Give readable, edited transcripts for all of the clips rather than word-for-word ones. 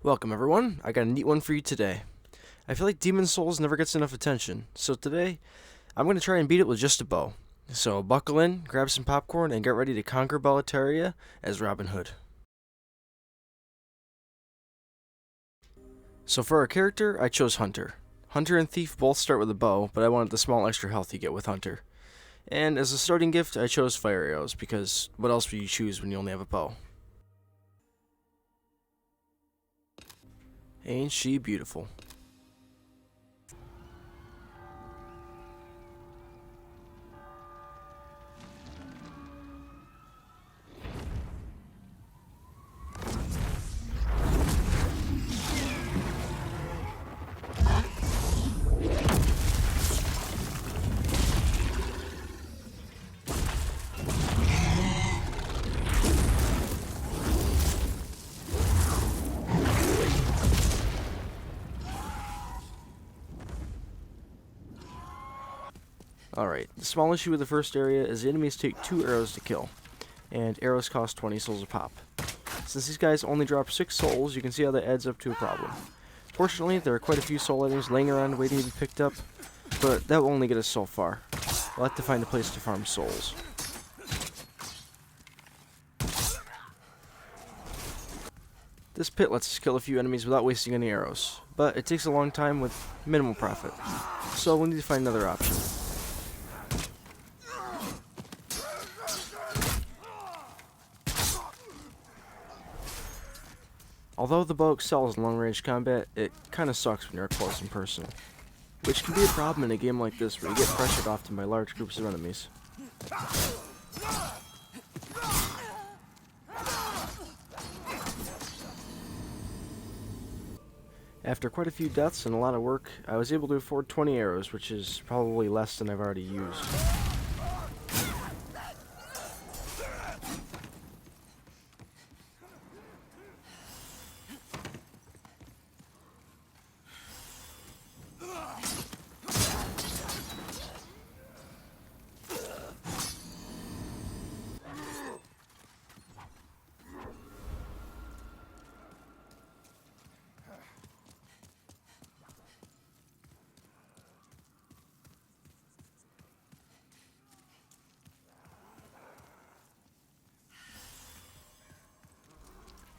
Welcome everyone, I got a neat one for you today. I feel like Demon Souls never gets enough attention, so today I'm going to try and beat it with just a bow. So buckle in, grab some popcorn, and get ready to conquer Beletaria as Robin Hood. So for our character, I chose Hunter. Hunter and Thief both start with a bow, but I wanted the small extra health you get with Hunter. And as a starting gift, I chose fire arrows, because what else would you choose when you only have a bow? Ain't she beautiful? Alright, the small issue with the first area is the enemies take 2 arrows to kill, and arrows cost 20 souls a pop. Since these guys only drop 6 souls, you can see how that adds up to a problem. Fortunately, there are quite a few soul items laying around waiting to be picked up, but that will only get us so far. We'll have to find a place to farm souls. This pit lets us kill a few enemies without wasting any arrows, but it takes a long time with minimal profit, so we'll need to find another option. Although the bow excels in long-range combat, it kinda sucks when you're up close and personal, which can be a problem in a game like this where you get pressured often by large groups of enemies. After quite a few deaths and a lot of work, I was able to afford 20 arrows, which is probably less than I've already used.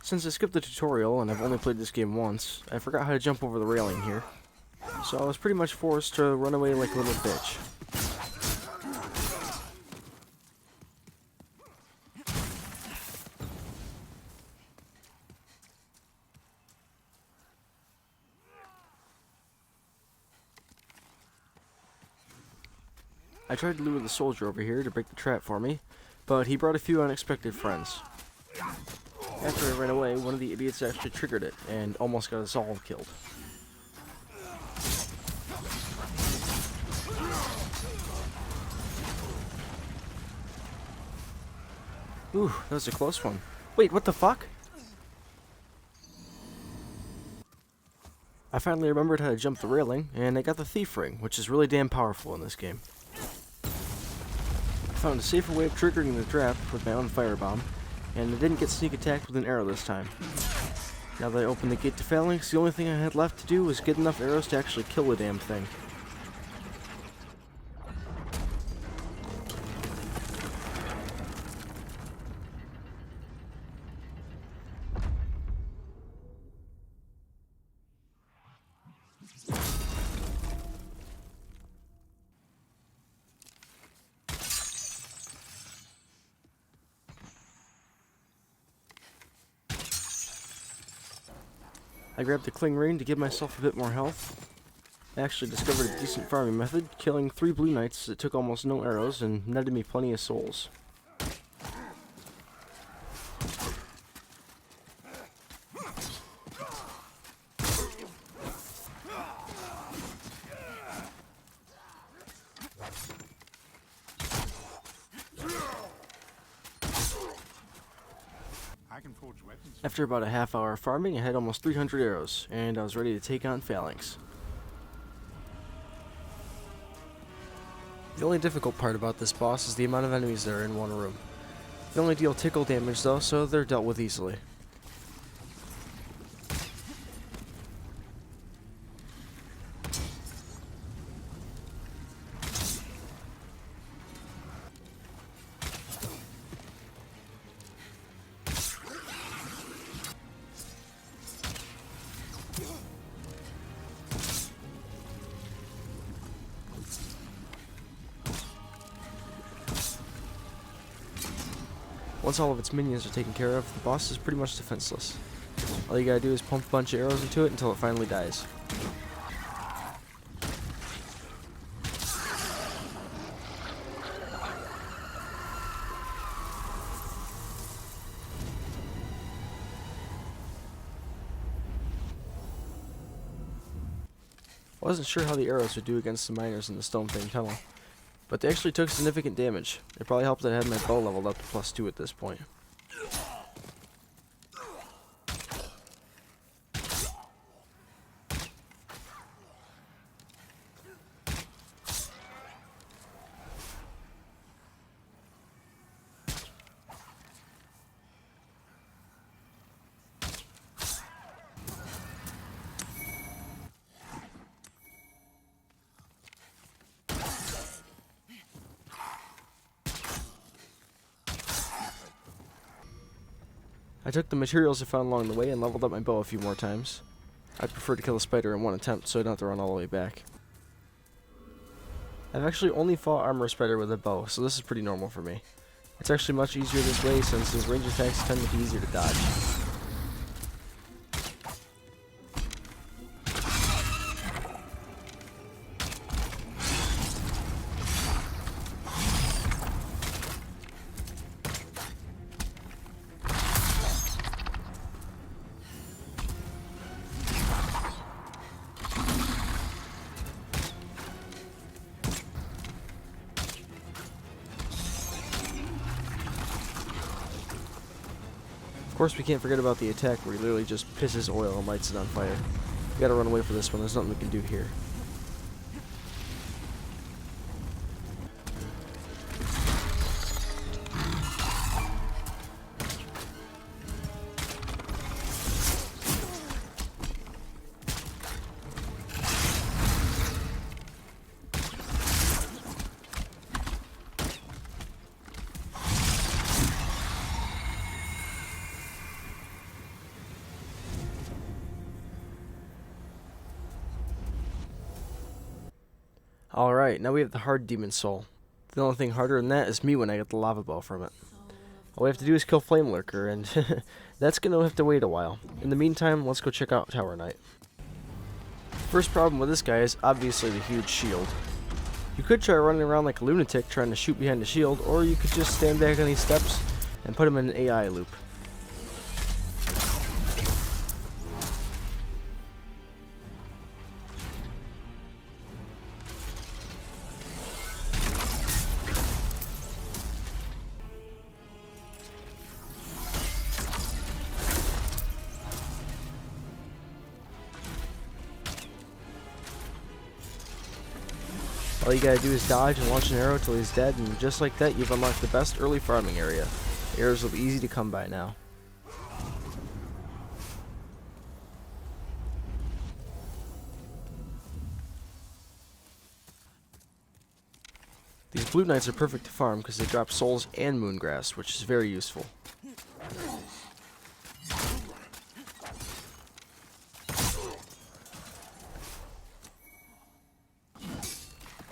Since I skipped the tutorial and I've only played this game once, I forgot how to jump over the railing here. So I was pretty much forced to run away like a little bitch. I tried to lure the soldier over here to break the trap for me, but he brought a few unexpected friends. After I ran away, one of the idiots actually triggered it, and almost got us all killed. Ooh, that was a close one. Wait, what the fuck? I finally remembered how to jump the railing, and I got the thief ring, which is really damn powerful in this game. I found a safer way of triggering the trap with my own firebomb, and I didn't get sneak attacked with an arrow this time. Now that I opened the gate to Phalanx, the only thing I had left to do was get enough arrows to actually kill the damn thing. I grabbed the cling ring to give myself a bit more health. I actually discovered a decent farming method, killing 3 blue knights that took almost no arrows and netted me plenty of souls. After about a half hour of farming, I had almost 300 arrows, and I was ready to take on Phalanx. The only difficult part about this boss is the amount of enemies that are in one room. They only deal tickle damage though, so they're dealt with easily. Once all of its minions are taken care of, the boss is pretty much defenseless. All you gotta do is pump a bunch of arrows into it until it finally dies. I wasn't sure how the arrows would do against the miners in the Stone Fang Tunnel, but they actually took significant damage. It probably helped that I had my bow leveled up to +2 at this point. I took the materials I found along the way and leveled up my bow a few more times. I'd prefer to kill a spider in one attempt so I don't have to run all the way back. I've actually only fought armor spider with a bow, so this is pretty normal for me. It's actually much easier this way since his range attacks tend to be easier to dodge. Of course, we can't forget about the attack where he literally just pisses oil and lights it on fire. We gotta run away for this one, there's nothing we can do here. Alright, now we have the hard demon soul. The only thing harder than that is me when I get the lava bow from it. All we have to do is kill Flame Lurker, and that's gonna have to wait a while. In the meantime, let's go check out Tower Knight. First problem with this guy is obviously the huge shield. You could try running around like a lunatic trying to shoot behind the shield, or you could just stand back on these steps and put him in an AI loop. All you gotta do is dodge and launch an arrow till he's dead, and just like that you've unlocked the best early farming area. The arrows will be easy to come by now. These blue knights are perfect to farm because they drop souls and moongrass, which is very useful.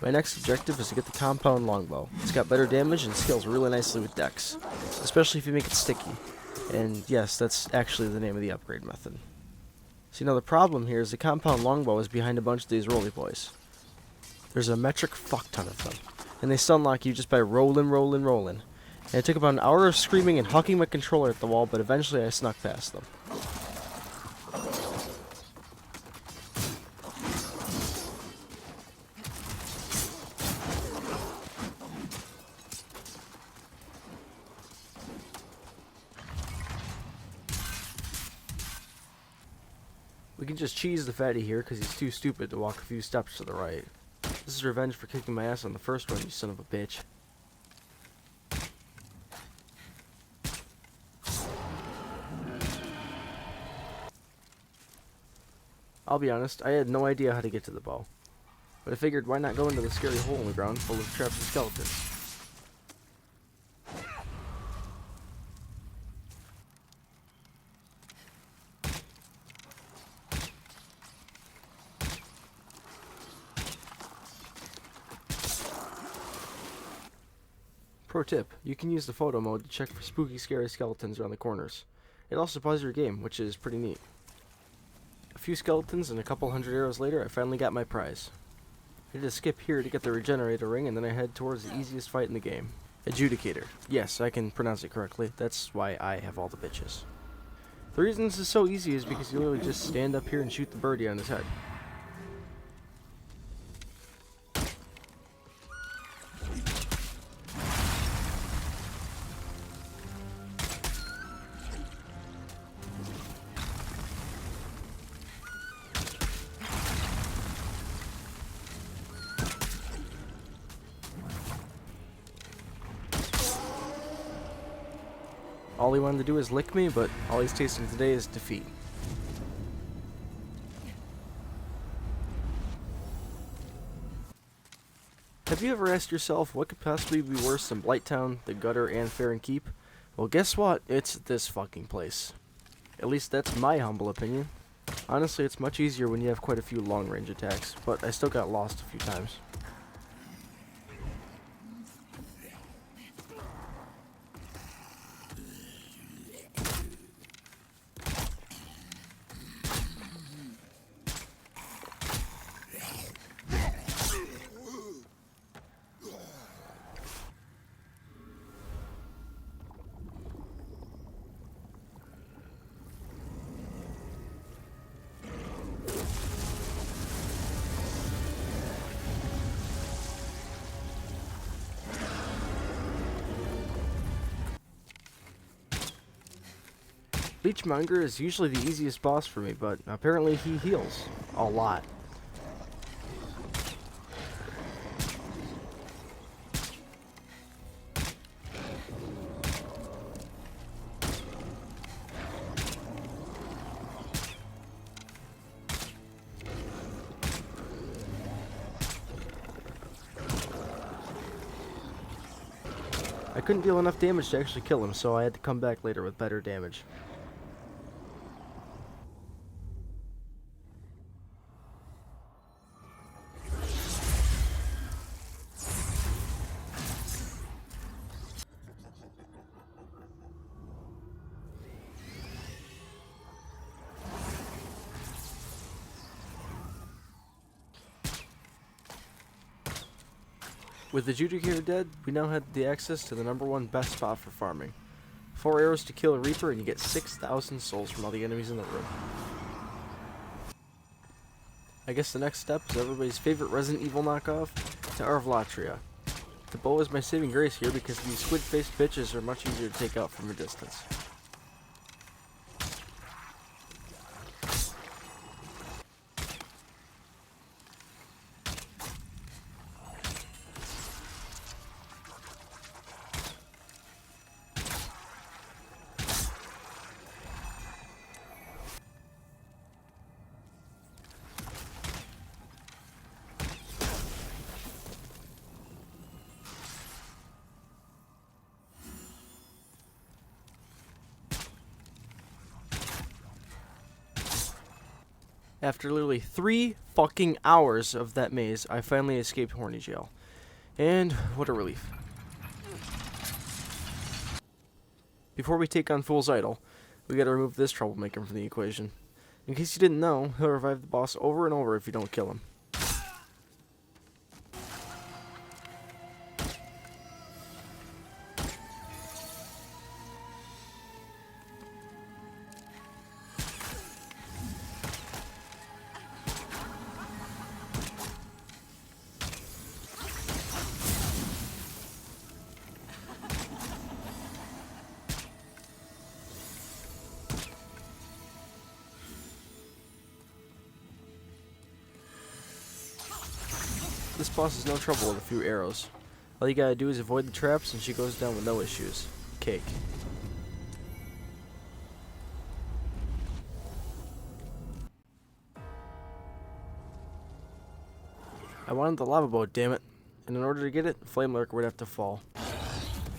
My next objective is to get the compound longbow. It's got better damage and scales really nicely with dex, especially if you make it sticky. And yes, that's actually the name of the upgrade method. See, now the problem here is the compound longbow is behind a bunch of these roly boys. There's a metric fuck ton of them, and they stun lock you just by rolling. And it took about an hour of screaming and hucking my controller at the wall, but eventually I snuck past them. We can just cheese the fatty here because he's too stupid to walk a few steps to the right. This is revenge for kicking my ass on the first one, you son of a bitch. I'll be honest, I had no idea how to get to the bow. But I figured why not go into the scary hole in the ground full of traps and skeletons. Pro tip, you can use the photo mode to check for spooky scary skeletons around the corners. It also pauses your game, which is pretty neat. A few skeletons and a couple hundred arrows later, I finally got my prize. I did a skip here to get the regenerator ring, and then I head towards the easiest fight in the game. Adjudicator. Yes, I can pronounce it correctly. That's why I have all the bitches. The reason this is so easy is because you literally just stand up here and shoot the birdie on his head. All he wanted to do is lick me, but all he's tasting today is defeat. Have you ever asked yourself what could possibly be worse than Blighttown, the Gutter, and Fair and Keep? Well, guess what? It's this fucking place. At least that's my humble opinion. Honestly, it's much easier when you have quite a few long-range attacks, but I still got lost a few times. Leechmonger is usually the easiest boss for me, but apparently he heals a lot. I couldn't deal enough damage to actually kill him, so I had to come back later with better damage. With the Adjudicator dead, we now had the access to the #1 best spot for farming. 4 arrows to kill a Reaper and you get 6,000 souls from all the enemies in the room. I guess the next step is everybody's favorite Resident Evil knockoff, to Arvlatria. The bow is my saving grace here because these squid-faced bitches are much easier to take out from a distance. After literally 3 fucking hours of that maze, I finally escaped Horny Jail. And what a relief. Before we take on Fool's Idol, we gotta remove this troublemaker from the equation. In case you didn't know, he'll revive the boss over and over if you don't kill him. This boss is no trouble with a few arrows. All you gotta do is avoid the traps and she goes down with no issues. Cake. I wanted the lava boat, damn it. And in order to get it, Flame Lurker would have to fall. I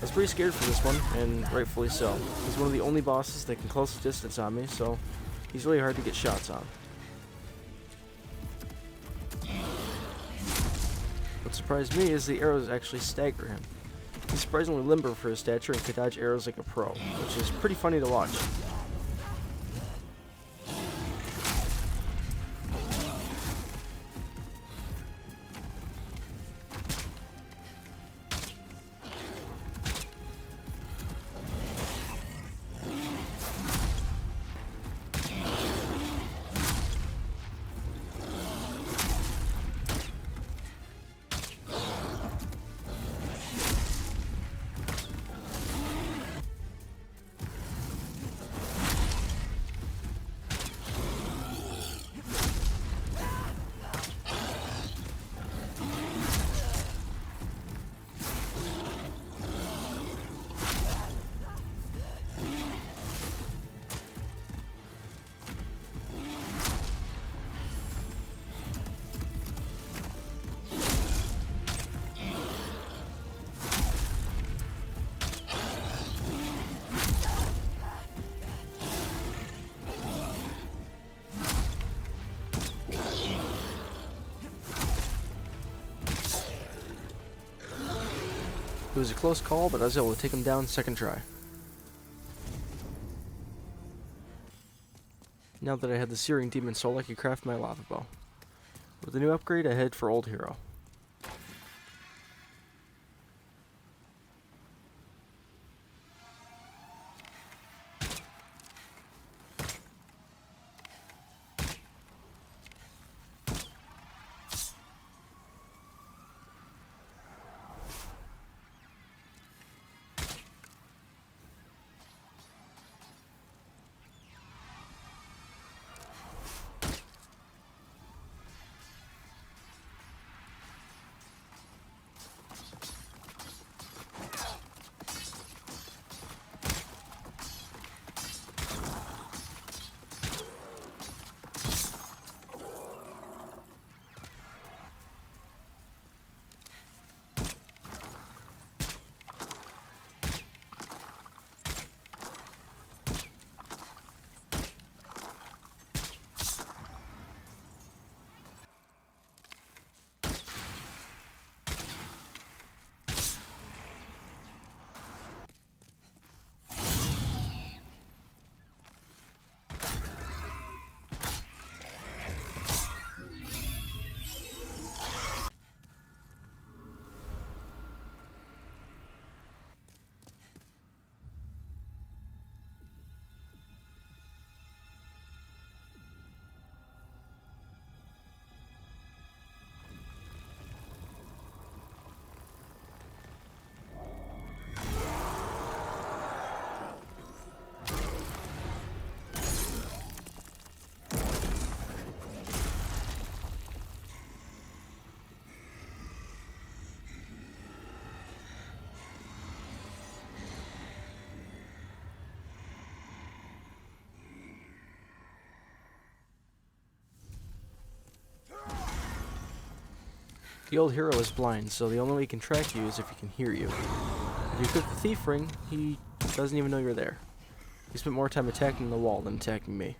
was pretty scared for this one, and rightfully so. He's one of the only bosses that can close the distance on me, so he's really hard to get shots on. What surprised me is the arrows actually stagger him. He's surprisingly limber for his stature and could dodge arrows like a pro, which is pretty funny to watch. It was a close call, but I was able to take him down second try. Now that I had the Searing Demon Soul, I could craft my lava bow. With the new upgrade, I head for Old Hero. The Old Hero is blind, so the only way he can track you is if he can hear you. If you equip the Thief Ring, he doesn't even know you're there. He spent more time attacking the wall than attacking me.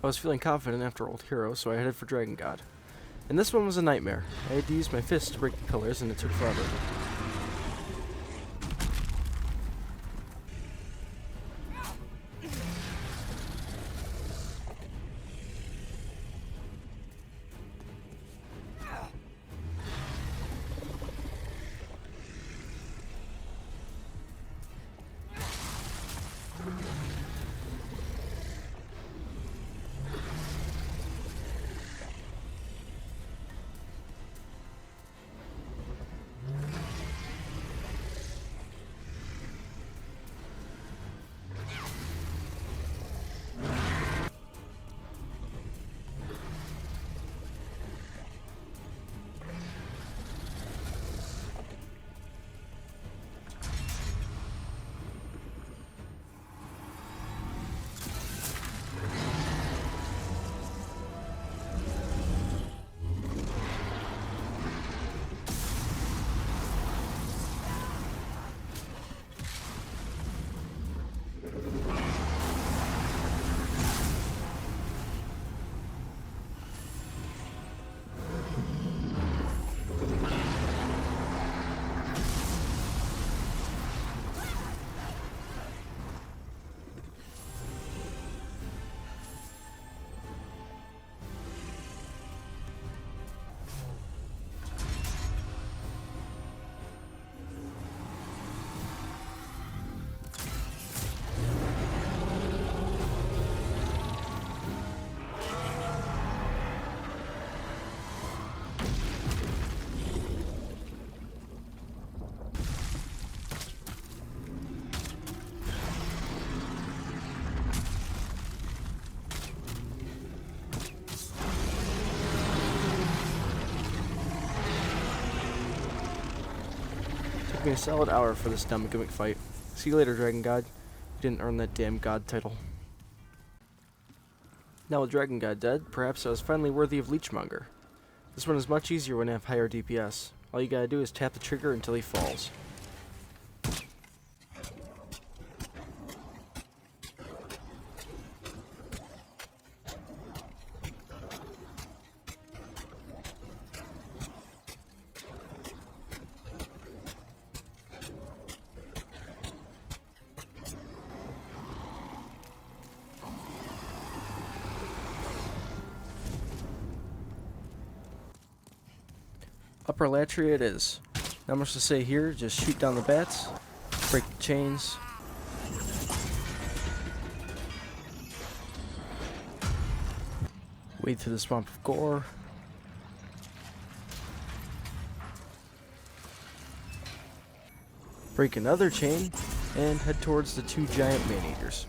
I was feeling confident after Old Hero, so I headed for Dragon God. And this one was a nightmare. I had to use my fist to break the pillars, and it took forever. took me a solid hour for this dumb gimmick fight. See you later, Dragon God. You didn't earn that damn God title. Now with Dragon God dead, perhaps I was finally worthy of Leechmonger. This one is much easier when I have higher DPS. All you gotta do is tap the trigger until he falls. Upper Latria it is. Not much to say here, just shoot down the bats, break the chains. Wade through the swamp of gore. Break another chain, and head towards the two giant man-eaters.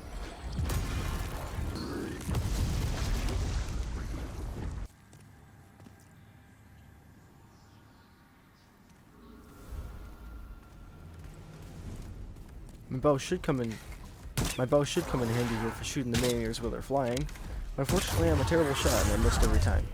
My bow should come in handy here for shooting the man-eaters while they're flying. But unfortunately, I'm a terrible shot and I missed every time.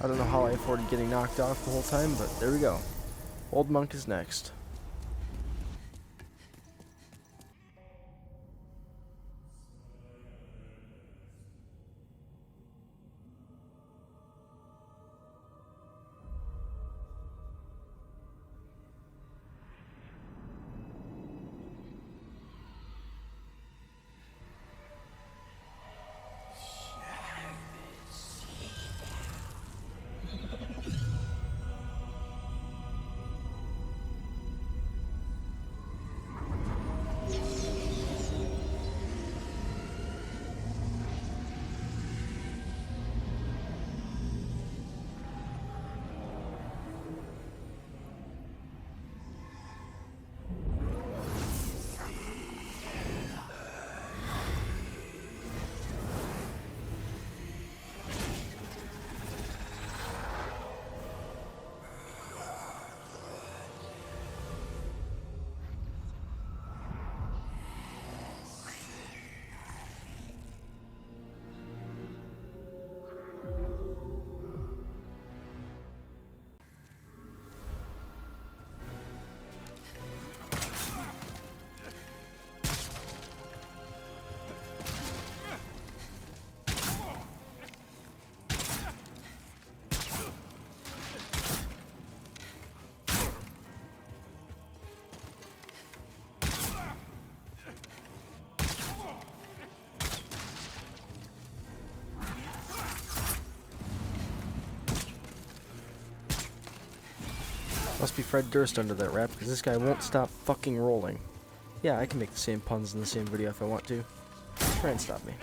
I don't know how I avoided getting knocked off the whole time, but there we go. Old Monk is next. Must be Fred Durst under that rap, because this guy won't stop fucking rolling. Yeah, I can make the same puns in the same video if I want to. Try and stop me.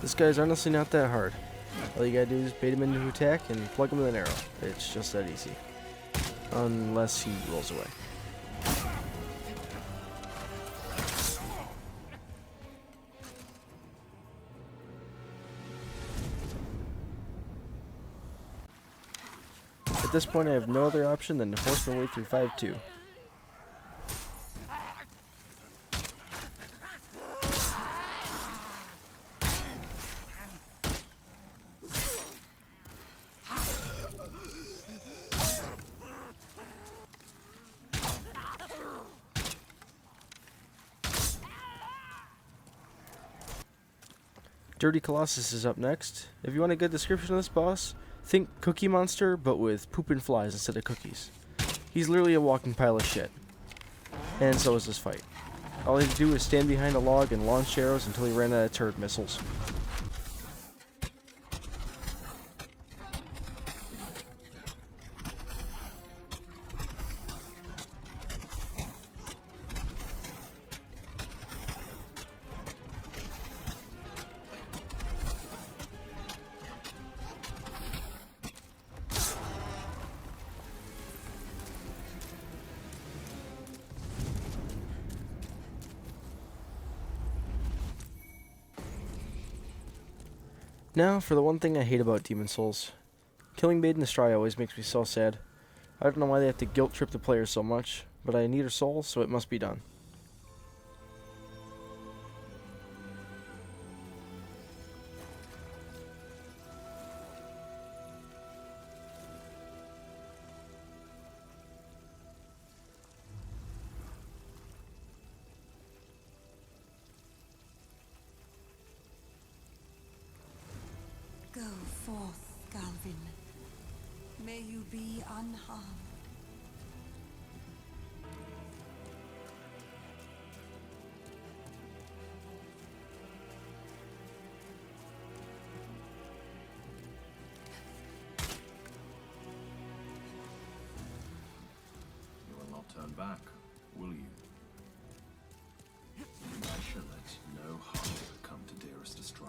This guy's honestly not that hard. All you gotta do is bait him into attack and plug him with an arrow. It's just that easy. Unless he rolls away. At this point I have no other option than to force my way through 5-2. Dirty Colossus is up next. If you want a good description of this boss, think Cookie Monster, but with poop and flies instead of cookies. He's literally a walking pile of shit. And so is this fight. All he had to do was stand behind a log and launch arrows until he ran out of turret missiles. Now, for the one thing I hate about Demon Souls. Killing Maiden Astray always makes me so sad. I don't know why they have to guilt trip the player so much, but I need her soul, so it must be done. Go forth, Galvin. May you be unharmed. You will not turn back, will you? I shall let no harm come to dearest Astray.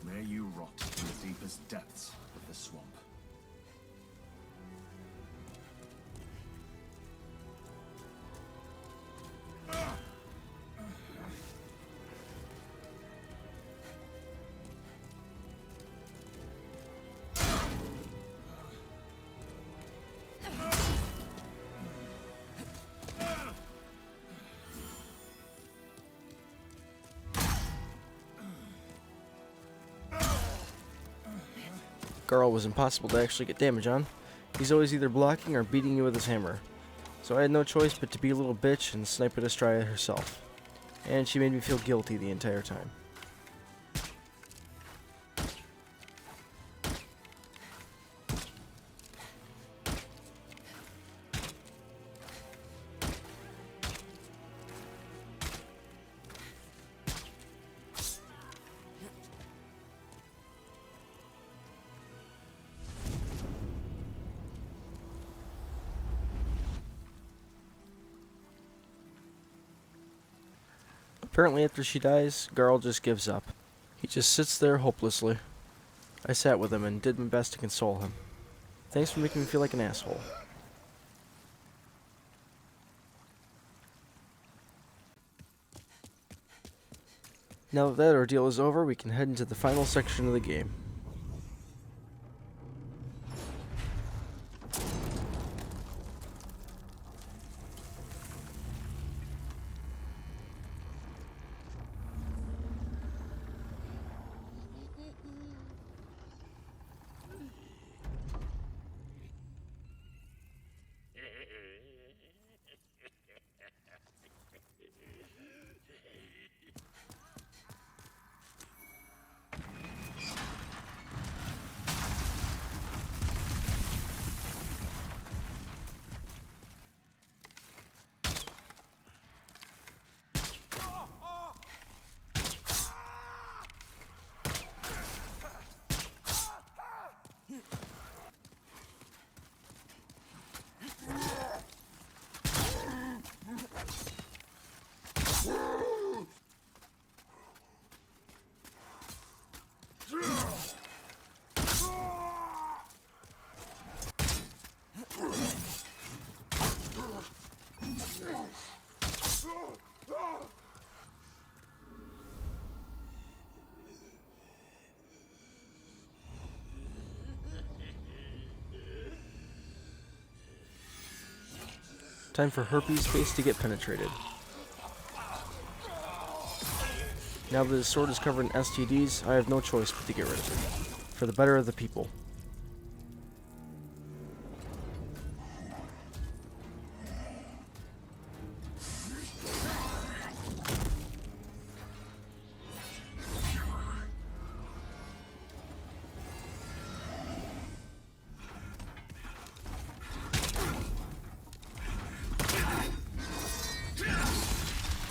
May you rot in the deepest depths of the swamp. Garl was impossible to actually get damage on. He's always either blocking or beating you with his hammer. So I had no choice but to be a little bitch and snipe at Astray herself. And she made me feel guilty the entire time. Apparently after she dies, Garl just gives up. He just sits there hopelessly. I sat with him and did my best to console him. Thanks for making me feel like an asshole. Now that that ordeal is over, we can head into the final section of the game. Time for Herpes' face to get penetrated. Now that his sword is covered in STDs, I have no choice but to get rid of it. For the better of the people.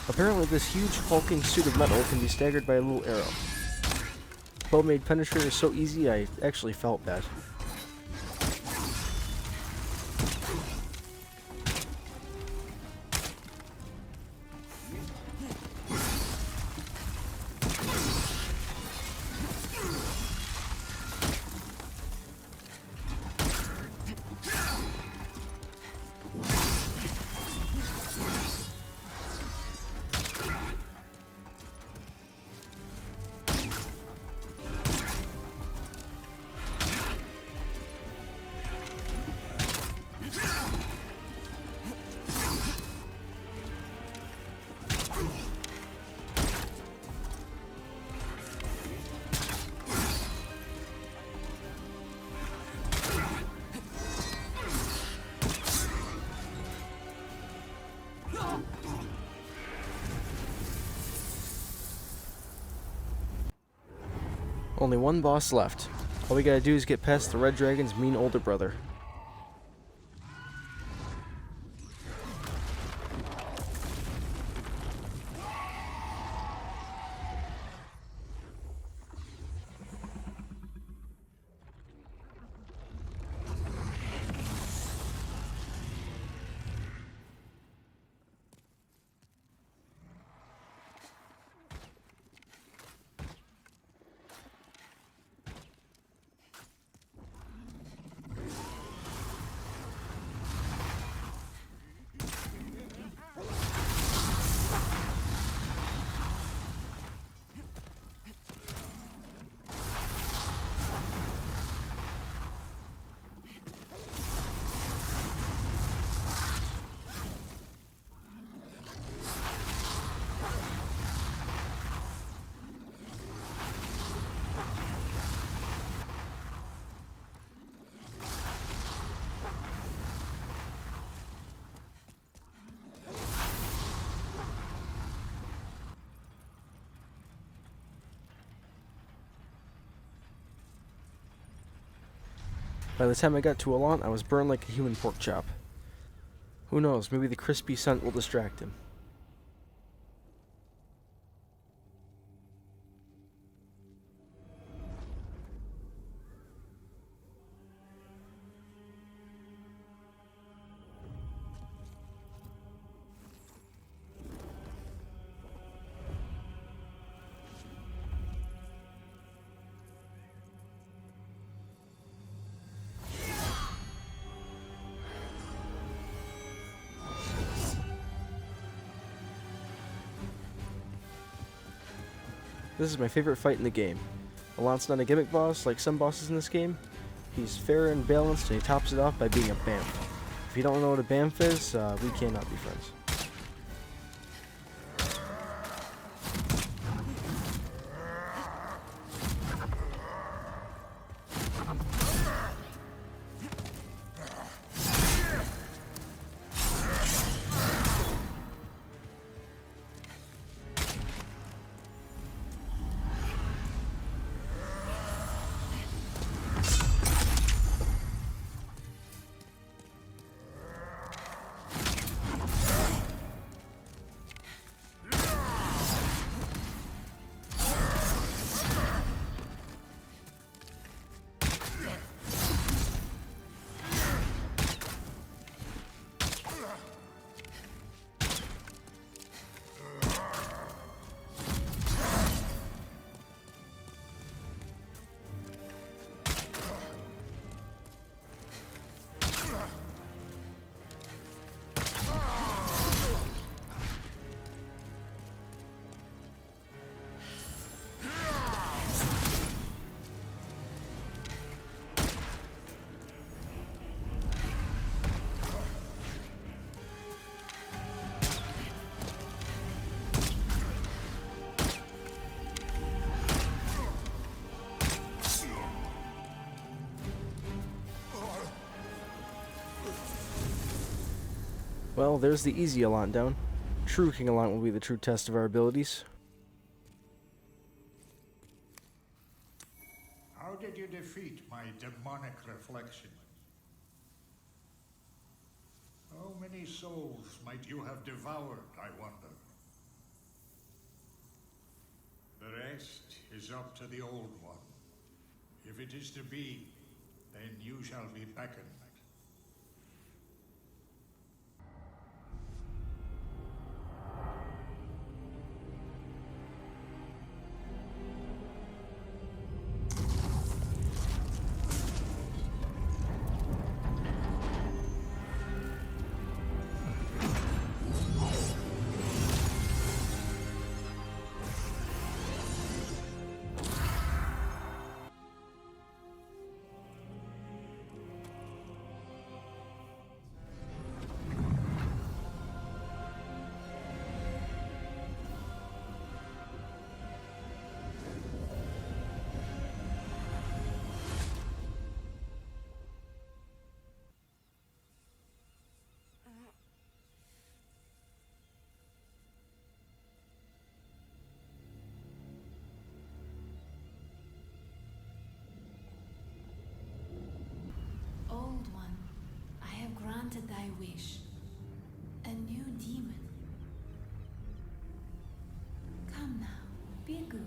Apparently this huge hulking suit of metal can be staggered by a little arrow. Bow made penetrator so easy I actually felt bad. Only one boss left. All we gotta do is get past the Red Dragon's mean older brother. By the time I got to Allant, I was burned like a human pork chop. Who knows, maybe the crispy scent will distract him. This is my favorite fight in the game. Allant's not a gimmick boss like some bosses in this game. He's fair and balanced, and he tops it off by being a BAMF. If you don't know what a BAMF is, we cannot be friends. Well, there's the easy Elant down. True King Elant will be the true test of our abilities. How did you defeat my demonic reflection? How many souls might you have devoured, I wonder? The rest is up to the Old One. If it is to be, then you shall be beckoned. Old One, I have granted thy wish. A new demon. Come now, be good.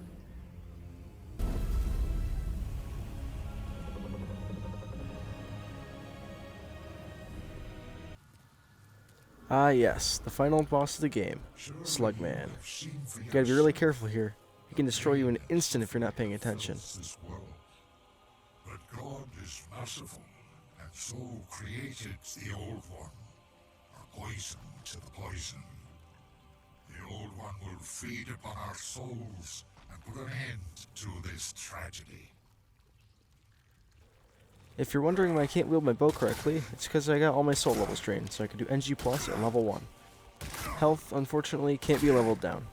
Ah yes, the final boss of the game, Slugman. You gotta be really careful here. He can destroy you in an instant if you're not paying attention. This world. But God is merciful, and so created the Old One, a poison to the poison. The Old One will feed upon our souls and put an end to this tragedy. If you're wondering why I can't wield my bow correctly, it's because I got all my soul levels drained, so I can do NG plus at level 1. Health, unfortunately, can't be leveled down.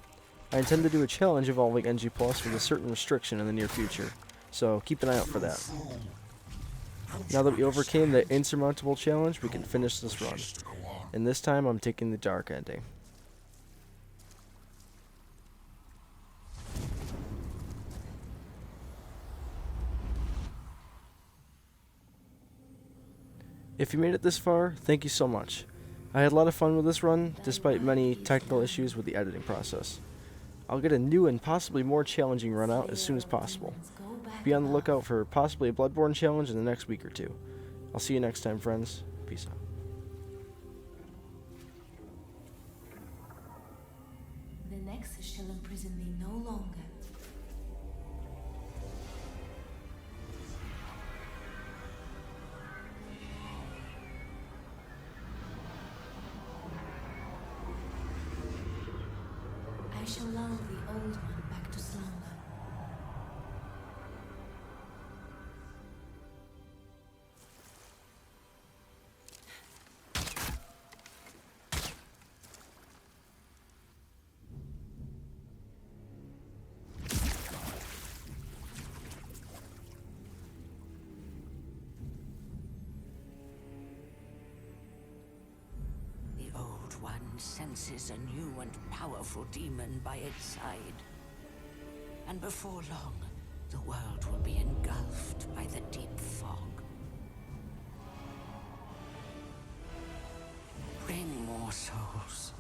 I intend to do a challenge involving NG plus with a certain restriction in the near future, so keep an eye out for that. Now that we overcame the insurmountable challenge, we can finish this run. And this time I'm taking the dark ending. If you made it this far, thank you so much. I had a lot of fun with this run, despite many technical issues with the editing process. I'll get a new and possibly more challenging run out as soon as possible. Be on the lookout for possibly a Bloodborne challenge in the next week or two. I'll see you next time, friends. Peace out. The Nexus shall imprison thee no longer. I shall lull the Old One back to slumber. The Old One senses a new and powerful demon by its side. And before long, the world will be engulfed by the deep fog. Bring more souls.